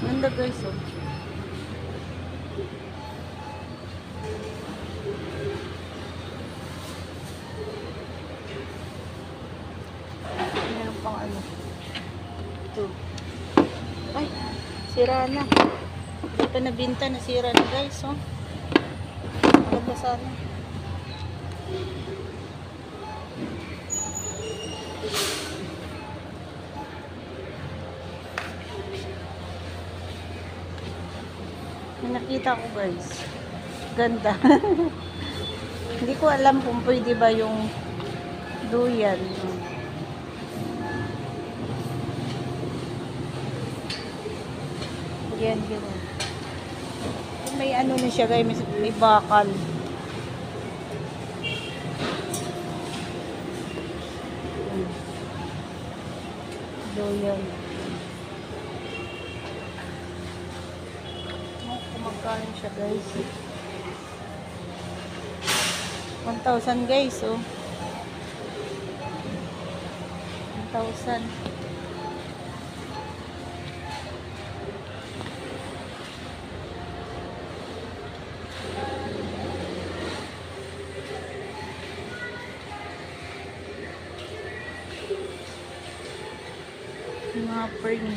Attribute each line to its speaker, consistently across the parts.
Speaker 1: Ganda guys, oh. Meron pang ano. Ito. Ay, sira na. Ito na binta, nasira na guys, oh. Maganda sana. May nakita ko guys. Ganda. Hindi ko alam kung pwede ba yung duyan. Yan, gano'n. May ano na siya guys, may bakal. Duyan. Magkano siya guys? 1,000 guys, oh. 1,000. Mga print.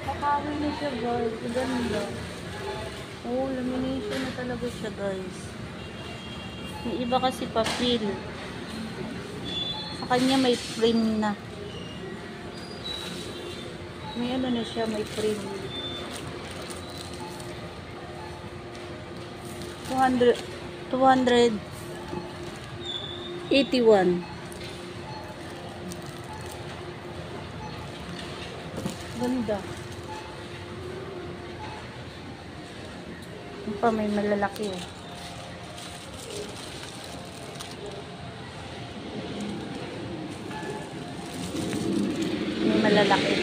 Speaker 1: Kakawin na siya guys. Ganda. Oh, lamination na talaga siya guys. Yung iba kasi papel. Sa kanya may frame na. May ano na siya, may frame. 281. Ganda. Yung pa may malalaki, eh. May malalaki.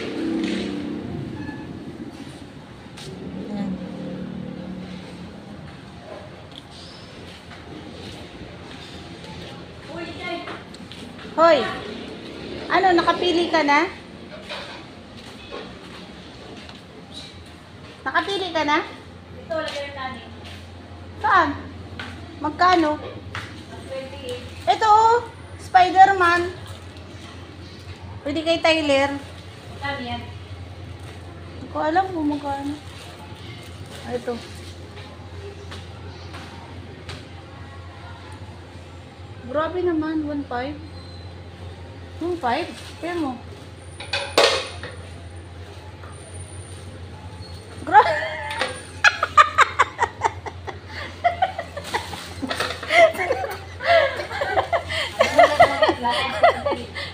Speaker 1: Ayan. Hoy! Ano, nakapili ka na? Nakapili ka na?
Speaker 2: Ito, lagay yung tani.
Speaker 1: Saan? Magkano?
Speaker 2: 28.
Speaker 1: Ito, oh, Spider-Man. Pwede kay Tyler.
Speaker 2: Tani yan.
Speaker 1: Hindi ko alam kung magkano. Ah, ito. Grabe naman, 1.5. 1.5? Kaya mo. Grabe.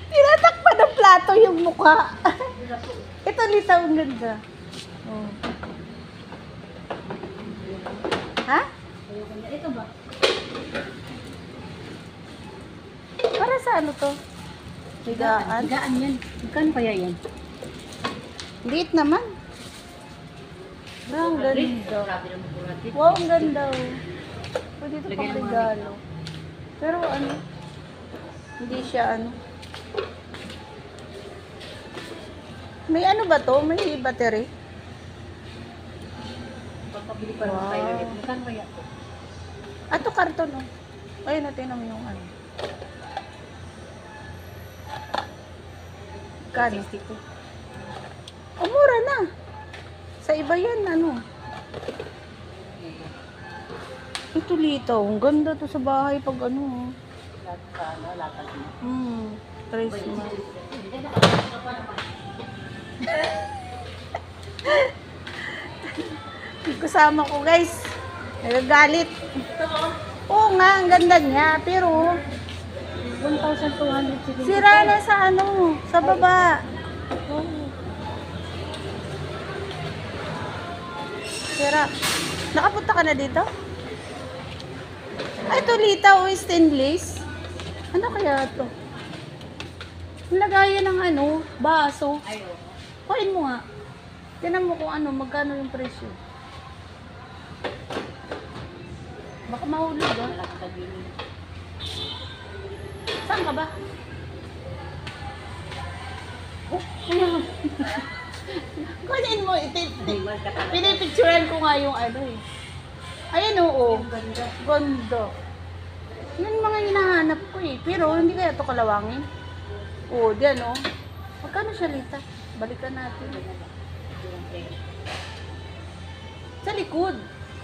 Speaker 1: Tinatakpan ng plato yung mukha. Ito litaw, ang ganda. Oh. Ha?
Speaker 2: Ito ba?
Speaker 1: Para sa ano to? Higaan?
Speaker 2: Higaan yan. Magkano kaya yan?
Speaker 1: Liit naman. Ang ganda.
Speaker 2: Grabe naman po natin.
Speaker 1: Wow, ang ganda. Oh. Pwede ito
Speaker 2: Lagay
Speaker 1: pang
Speaker 2: ng mga
Speaker 1: regalo. Pero ano, hindi siya ano. May ano ba to? May battery?
Speaker 2: Pagpabili pa naman
Speaker 1: Wow.
Speaker 2: tayo ulit. Magkano kaya ito?
Speaker 1: Ato karton oh. Ayun natin naman yung ano. Kano?
Speaker 2: 62.
Speaker 1: Oh, mura na. Sa iba yan, ano. Ito litaw. Ang ganda to sa bahay pag ano. Oh.
Speaker 2: Lahat sa ano, lahat na.
Speaker 1: Christmas. Kasama ko guys. Nagagalit. Oo nga, ang ganda niya. Pero,
Speaker 2: 1,200
Speaker 1: sira na sa ano, sa baba. Sira. Nakapunta ka na dito? Ay, ito litaw, stainless. Ano kaya ito? Lagayan ng ano, baso.
Speaker 2: Ay, oo.
Speaker 1: Kuhain mo nga. Tingnan mo kung ano, magkano yung presyo. Baka mahulog ah.
Speaker 2: Malaki sa gilid.
Speaker 1: Saan ka ba? Oh, ano? Kunin mo,
Speaker 2: Iwan ka talaga.
Speaker 1: pinipicturean ko nga yung ano eh. Ayan oo.
Speaker 2: Ang ganda.
Speaker 1: Gondo. Yan mga hinahanap ko eh. Pero hindi kaya ito kalawangin. Oo, diyan oh. Magkano siya, Lita? Balikan natin.
Speaker 2: Yung presyo.
Speaker 1: Sa likod.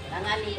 Speaker 2: Tangali,